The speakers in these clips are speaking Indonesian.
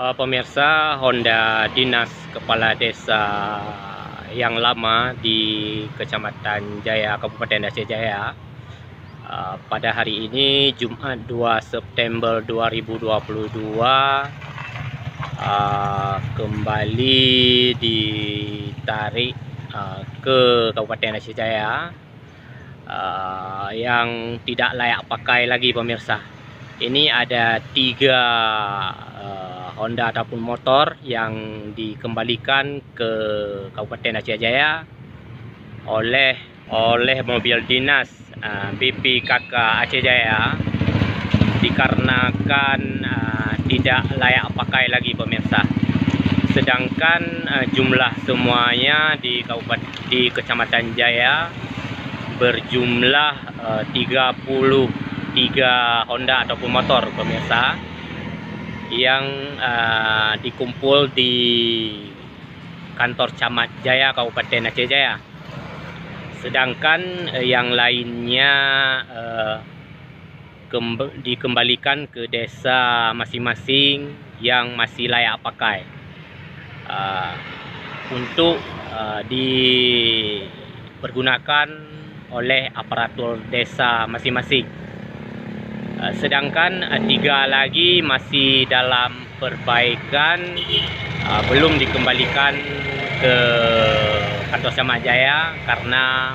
Pemirsa, Honda Dinas Kepala Desa yang lama di Kecamatan Jaya, Kabupaten Aceh Jaya, pada hari ini Jumat 2 September 2022 kembali ditarik ke Kabupaten Aceh Jaya yang tidak layak pakai lagi, pemirsa. Ini ada 3 Honda ataupun motor yang dikembalikan ke Kabupaten Aceh Jaya oleh mobil dinas BPKK Aceh Jaya dikarenakan tidak layak pakai lagi, pemirsa. Sedangkan jumlah semuanya di Kecamatan Jaya berjumlah 33 Honda ataupun motor, pemirsa, yang dikumpul di kantor Camat Jaya Kabupaten Aceh Jaya. Sedangkan yang lainnya dikembalikan ke desa masing-masing yang masih layak pakai untuk dipergunakan oleh aparatur desa masing-masing. Sedangkan 3 lagi masih dalam perbaikan, belum dikembalikan ke kantor Camat Jaya karena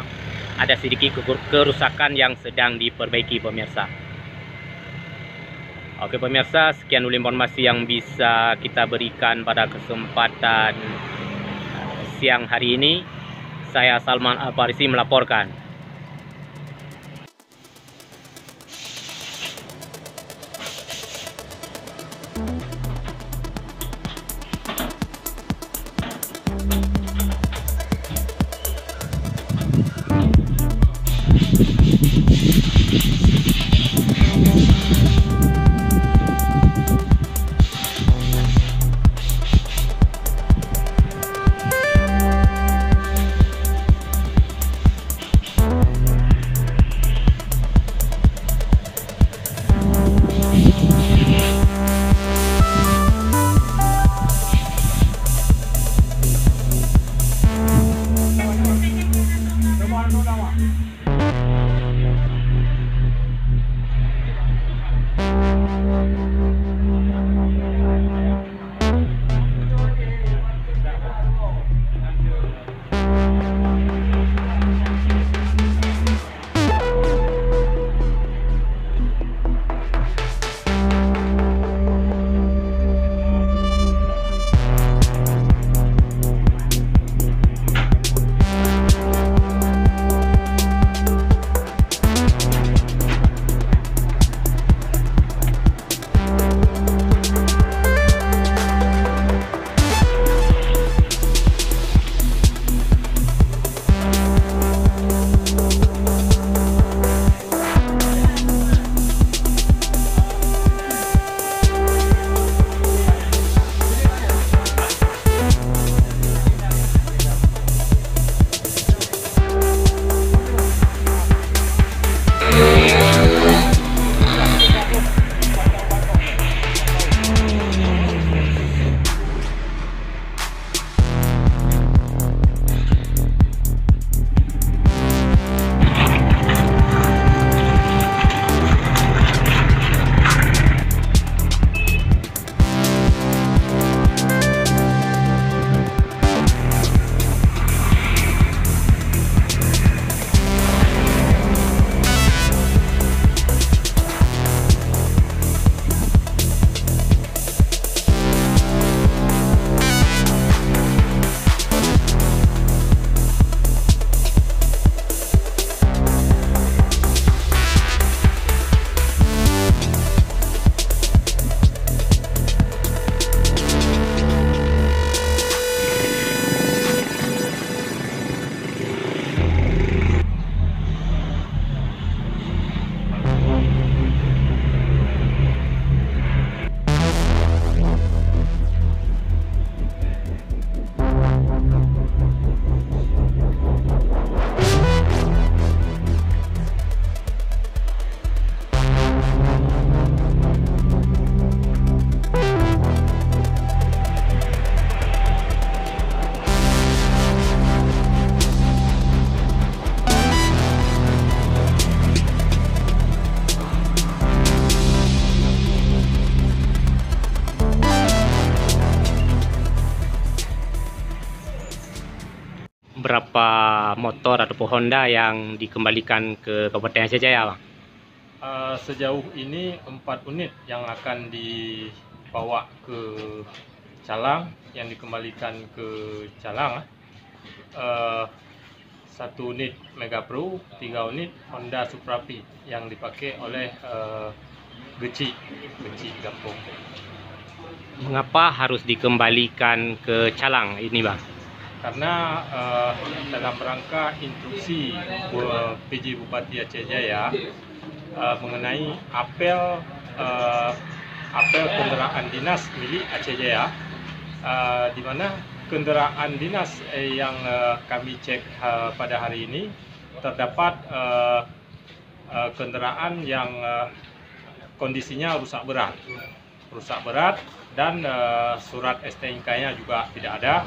ada sedikit kerusakan yang sedang diperbaiki, pemirsa. Oke, pemirsa, sekian dulu informasi yang bisa kita berikan pada kesempatan siang hari ini. Saya Salman Al-Farisi melaporkan. berapa motor ataupun Honda yang dikembalikan ke Kabupaten Aceh Jaya, Bang? Sejauh ini 4 unit yang akan dibawa ke Calang, yang dikembalikan ke Calang. 1 unit Mega Pro, 3 unit Honda Suprapi yang dipakai oleh Geci Gampung. Mengapa harus dikembalikan ke Calang ini, Bang? Karena dalam rangka instruksi PJ Bupati Aceh Jaya mengenai apel kendaraan dinas milik Aceh Jaya, di mana kendaraan dinas yang kami cek pada hari ini terdapat kendaraan yang kondisinya rusak berat dan surat STNK-nya juga tidak ada.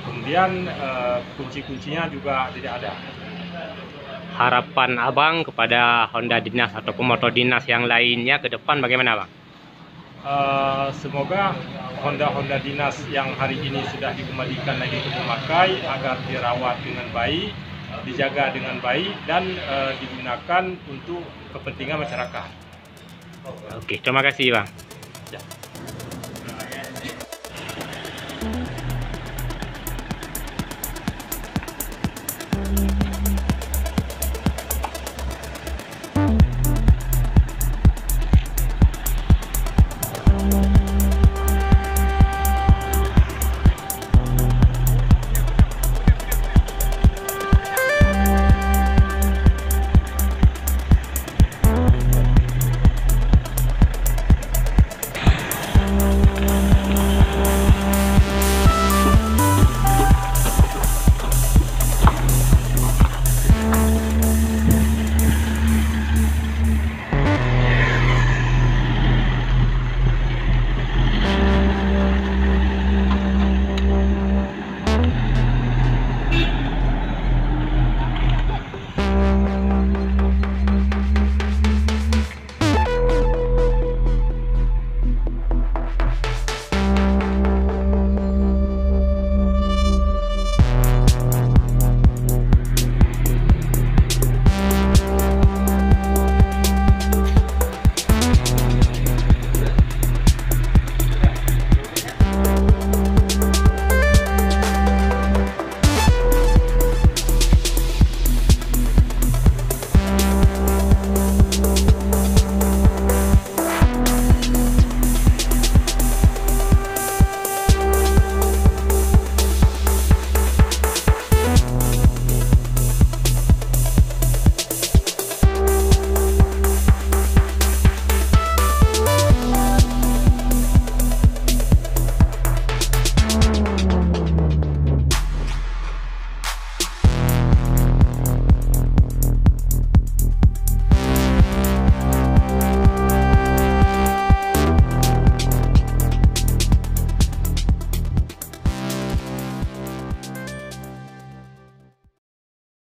Kemudian kunci-kuncinya juga tidak ada. Harapan Abang kepada Honda dinas ataupun motor dinas yang lainnya ke depan bagaimana, Bang? Semoga Honda dinas yang hari ini sudah dikembalikan lagi ke pemakai agar dirawat dengan baik, dijaga dengan baik, dan digunakan untuk kepentingan masyarakat. Oke, terima kasih, Bang. Ya.